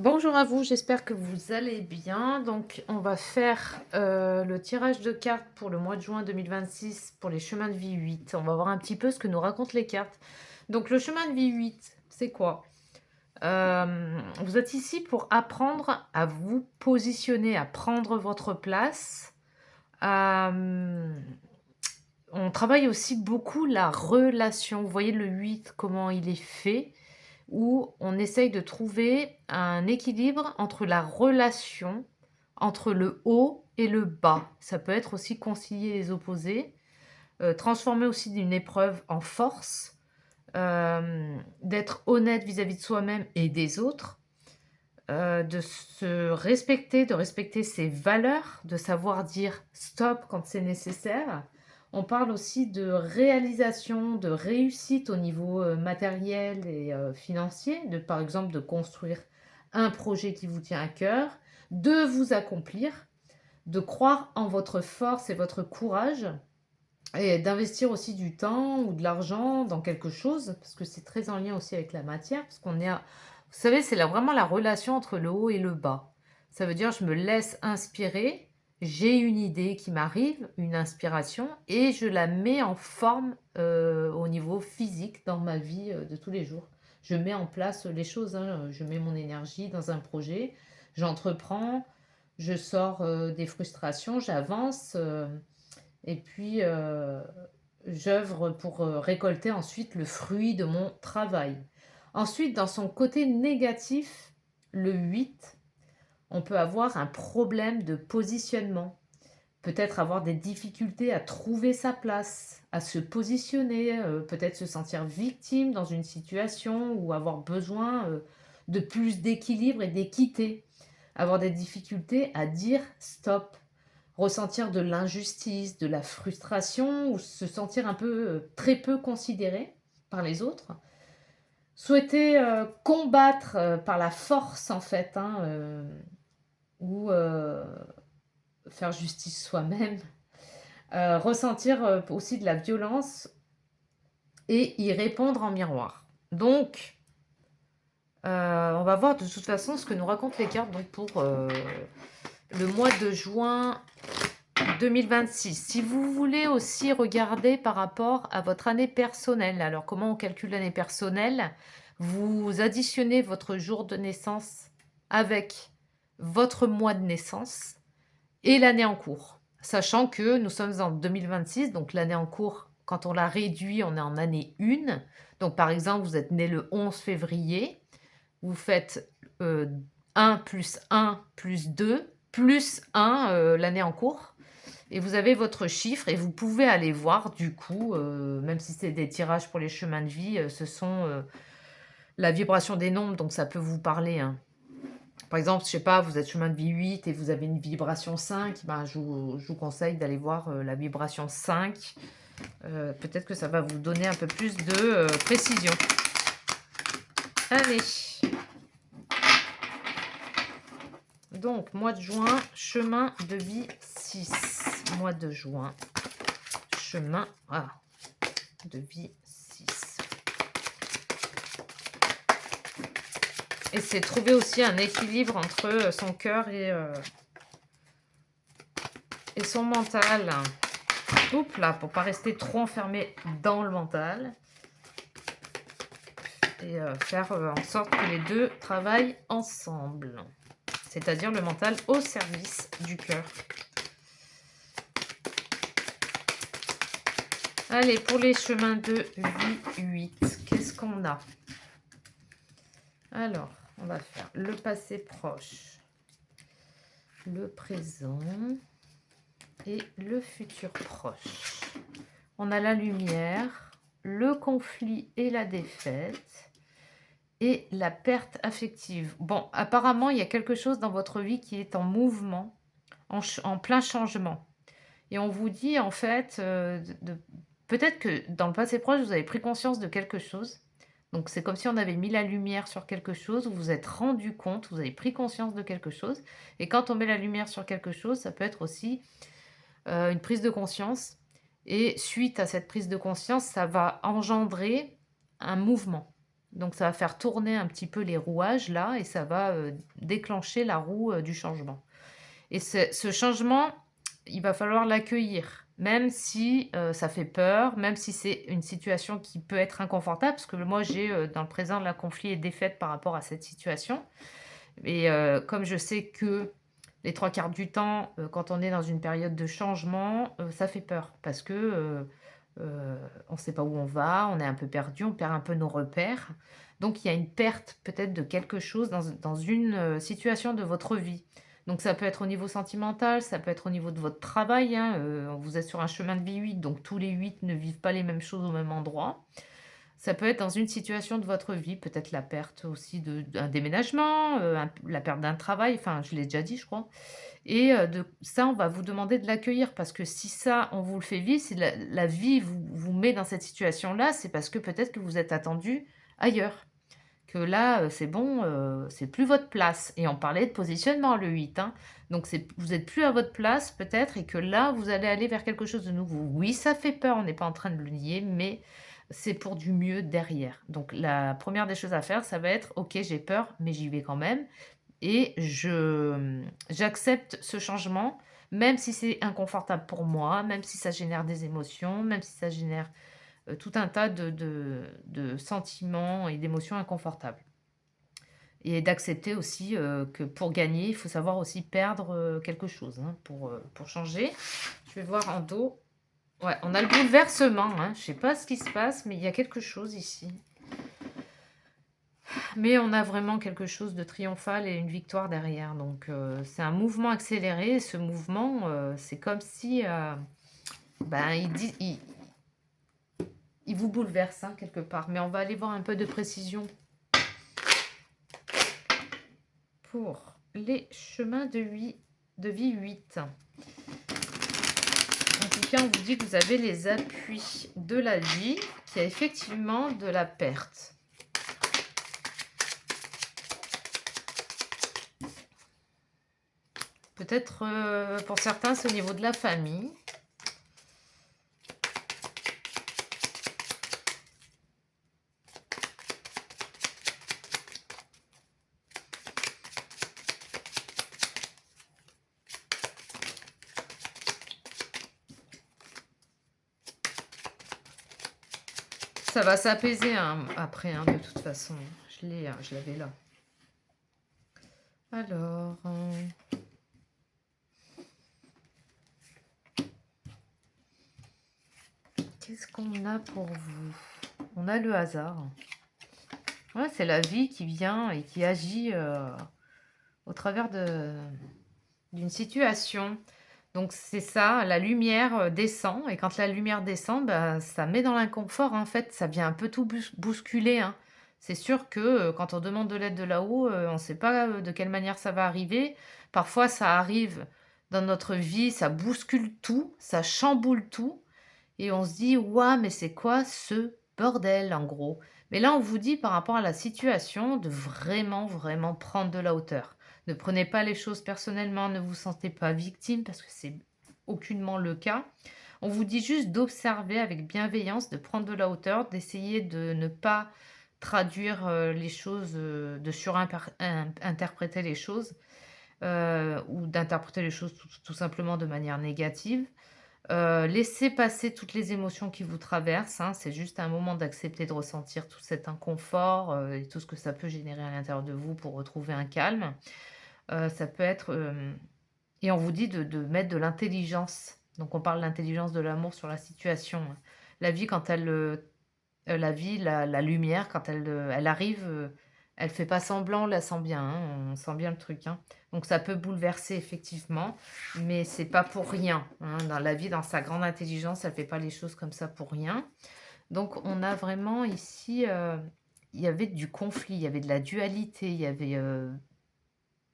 Bonjour à vous, j'espère que vous allez bien. Donc, on va faire le tirage de cartes pour le mois de juin 2026 pour les chemins de vie 8. On va voir un petit peu ce que nous racontent les cartes. Donc, le chemin de vie 8, c'est quoi? Vous êtes ici pour apprendre à vous positionner, à prendre votre place. Euh, on travaille aussi beaucoup la relation. Vous voyez le 8, comment il est fait, où on essaye de trouver un équilibre entre la relation, entre le haut et le bas. Ça peut être aussi concilier les opposés, transformer aussi d'une épreuve en force, d'être honnête vis-à-vis de soi-même et des autres, de se respecter, de respecter ses valeurs, de savoir dire stop quand c'est nécessaire. On parle aussi de réalisation, de réussite au niveau matériel et financier, de par exemple de construire un projet qui vous tient à cœur, de vous accomplir, de croire en votre force et votre courage, et d'investir aussi du temps ou de l'argent dans quelque chose, parce que c'est très en lien aussi avec la matière, parce qu'on est à... Vous savez, c'est vraiment la relation entre le haut et le bas. Ça veut dire, je me laisse inspirer, j'ai une idée qui m'arrive, une inspiration, et je la mets en forme au niveau physique dans ma vie de tous les jours. Je mets en place les choses, hein, je mets mon énergie dans un projet, j'entreprends, je sors des frustrations, j'avance. Et puis, j'œuvre pour récolter ensuite le fruit de mon travail. Ensuite, dans son côté négatif, le 8, on peut avoir un problème de positionnement. Peut-être avoir des difficultés à trouver sa place, à se positionner, peut-être se sentir victime dans une situation ou avoir besoin de plus d'équilibre et d'équité. Avoir des difficultés à dire stop, ressentir de l'injustice, de la frustration ou se sentir un peu très peu considéré par les autres. Souhaiter combattre par la force en fait, hein, ou faire justice soi-même. Ressentir aussi de la violence et y répondre en miroir. Donc, on va voir de toute façon ce que nous racontent les cartes donc, pour le mois de juin 2026. Si vous voulez aussi regarder par rapport à votre année personnelle, alors comment on calcule l'année personnelle? Vous additionnez votre jour de naissance avec votre mois de naissance et l'année en cours. Sachant que nous sommes en 2026, donc l'année en cours, quand on la réduit, on est en année 1. Donc par exemple, vous êtes né le 11 février, vous faites 1 plus 1 plus 2 plus 1 l'année en cours. Et vous avez votre chiffre et vous pouvez aller voir du coup, même si c'est des tirages pour les chemins de vie, ce sont la vibration des nombres, donc ça peut vous parler, hein. Par exemple, je sais pas, vous êtes chemin de vie 8 et vous avez une vibration 5, ben, je vous conseille d'aller voir la vibration 5. Peut-être que ça va vous donner un peu plus de précision. Allez. Donc, mois de juin, chemin de vie 6. Mois de juin, chemin de vie 6. Et c'est trouver aussi un équilibre entre son cœur et son mental. Oups là, pour pas rester trop enfermé dans le mental. Et faire en sorte que les deux travaillent ensemble. C'est-à-dire le mental au service du cœur. Allez, pour les chemins de vie 8, qu'est-ce qu'on a? Alors, on va faire le passé proche, le présent et le futur proche. On a la lumière, le conflit et la défaite et la perte affective. Bon, apparemment, il y a quelque chose dans votre vie qui est en mouvement, en plein changement. Et on vous dit, en fait, peut-être que dans le passé proche, vous avez pris conscience de quelque chose. Donc, c'est comme si on avait mis la lumière sur quelque chose, vous vous êtes rendu compte, vous avez pris conscience de quelque chose. Et quand on met la lumière sur quelque chose, ça peut être aussi une prise de conscience. Et suite à cette prise de conscience, ça va engendrer un mouvement. Donc ça va faire tourner un petit peu les rouages là et ça va, déclencher la roue, du changement. Et ce changement, il va falloir l'accueillir, même si, ça fait peur, même si c'est une situation qui peut être inconfortable, parce que moi j'ai, dans le présent, la conflit et défaite par rapport à cette situation. Et comme je sais que les 3/4 du temps, quand on est dans une période de changement, ça fait peur parce que, on ne sait pas où on va, on est un peu perdu, on perd un peu nos repères. Donc il y a une perte peut-être de quelque chose dans une, situation de votre vie. Donc ça peut être au niveau sentimental, ça peut être au niveau de votre travail, hein, vous êtes sur un chemin de vie 8, donc tous les 8 ne vivent pas les mêmes choses au même endroit. Ça peut être dans une situation de votre vie, peut-être la perte aussi d'un déménagement, la perte d'un travail, enfin je l'ai déjà dit je crois. Et de ça, on va vous demander de l'accueillir parce que si ça, on vous le fait vivre, si la vie vous met dans cette situation-là, c'est parce que peut-être que vous êtes attendu ailleurs. Que là, c'est bon, c'est plus votre place et on parlait de positionnement le 8, hein. Donc vous êtes plus à votre place peut-être et que là, vous allez aller vers quelque chose de nouveau. Oui, ça fait peur, on n'est pas en train de le nier, mais c'est pour du mieux derrière. Donc la première des choses à faire, ça va être: «OK, j'ai peur, mais j'y vais quand même et j'accepte ce changement, même si c'est inconfortable pour moi, même si ça génère des émotions, même si ça génère tout un tas de sentiments et d'émotions inconfortables. Et d'accepter aussi, que pour gagner, il faut savoir aussi perdre, quelque chose, hein, pour changer. Je vais voir en dos. Ouais, on a le bouleversement, hein. Je sais pas ce qui se passe, mais il y a quelque chose ici. Mais on a vraiment quelque chose de triomphal et une victoire derrière. Donc, c'est un mouvement accéléré et ce mouvement, c'est comme si, ben, il vous bouleverse, hein, quelque part. Mais on va aller voir un peu de précision pour les chemins de vie 8. En tout cas, on vous dit que vous avez les appuis de la vie, qu'il y a effectivement de la perte. Peut-être pour certains, c'est au niveau de la famille. Ça va s'apaiser hein, après, hein, de toute façon. Je l'avais là. Alors, qu'est-ce qu'on a pour vous? On a le hasard. Ouais, c'est la vie qui vient et qui agit au travers d'une situation. Donc c'est ça, la lumière descend et quand la lumière descend, bah, ça met dans l'inconfort en fait, ça vient un peu tout bousculer, hein. C'est sûr que quand on demande de l'aide de là-haut, on ne sait pas de quelle manière ça va arriver. Parfois ça arrive dans notre vie, ça bouscule tout, ça chamboule tout et on se dit: «Ouah, mais c'est quoi ce bordel?» en gros. Mais là, on vous dit par rapport à la situation de vraiment, vraiment prendre de la hauteur. Ne prenez pas les choses personnellement, ne vous sentez pas victime parce que c'est aucunement le cas. On vous dit juste d'observer avec bienveillance, de prendre de la hauteur, d'essayer de ne pas traduire, les choses, de interpréter les choses, ou d'interpréter les choses tout simplement de manière négative. Laissez passer toutes les émotions qui vous traversent, hein. C'est juste un moment d'accepter de ressentir tout cet inconfort, et tout ce que ça peut générer à l'intérieur de vous pour retrouver un calme. Ça peut être, et on vous dit de mettre de l'intelligence. Donc on parle de l'intelligence de l'amour sur la situation, hein. La vie quand elle, la vie, la lumière quand elle, elle arrive, elle fait pas semblant, on la sent bien, hein, on sent bien le truc, hein. Donc ça peut bouleverser effectivement, mais c'est pas pour rien, hein. Dans la vie, dans sa grande intelligence, elle fait pas les choses comme ça pour rien. Donc on a vraiment ici, il y avait du conflit, il y avait de la dualité, il y avait,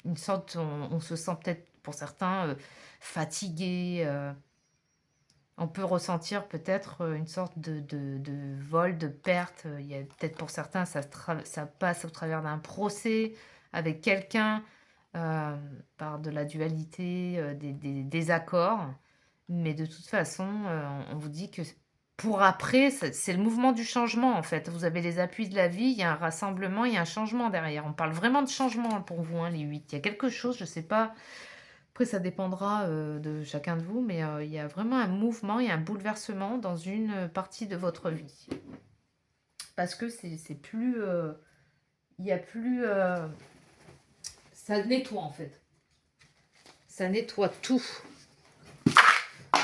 une sorte on se sent peut-être pour certains, fatigué, on peut ressentir peut-être, une sorte de vol, de perte, il y a peut-être pour certains ça passe au travers d'un procès avec quelqu'un, par de la dualité, des désaccords. Mais de toute façon, on vous dit que pour après, c'est le mouvement du changement, en fait. Vous avez les appuis de la vie, il y a un rassemblement, il y a un changement derrière. On parle vraiment de changement, hein, pour vous, hein, les 8. Il y a quelque chose, je sais pas, après ça dépendra, de chacun de vous, mais il y a vraiment un mouvement, il y a un bouleversement dans une partie de votre vie. Parce que c'est plus, il y a plus, ça nettoie, en fait. Ça nettoie tout.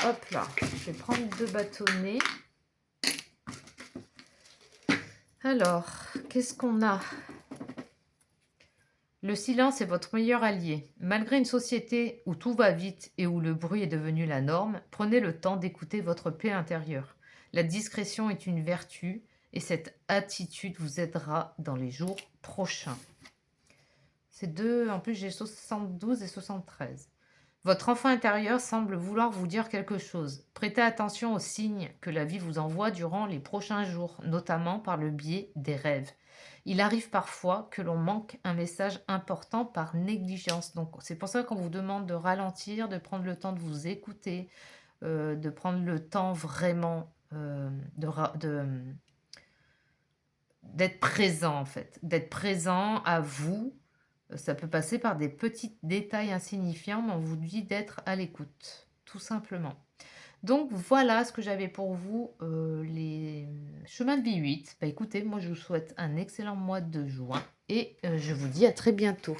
Hop là, je vais prendre 2 bâtonnets. Alors, qu'est-ce qu'on a? Le silence est votre meilleur allié. Malgré une société où tout va vite et où le bruit est devenu la norme, prenez le temps d'écouter votre paix intérieure. La discrétion est une vertu et cette attitude vous aidera dans les jours prochains. C'est deux, en plus j'ai 72 et 73. Votre enfant intérieur semble vouloir vous dire quelque chose. Prêtez attention aux signes que la vie vous envoie durant les prochains jours, notamment par le biais des rêves. Il arrive parfois que l'on manque un message important par négligence. Donc c'est pour ça qu'on vous demande de ralentir, de prendre le temps de vous écouter, de prendre le temps vraiment d'être présent en fait, d'être présent à vous. Ça peut passer par des petits détails insignifiants, mais on vous dit d'être à l'écoute, tout simplement. Donc voilà ce que j'avais pour vous, les chemins de vie 8. Bah écoutez, moi je vous souhaite un excellent mois de juin et je vous dis à très bientôt.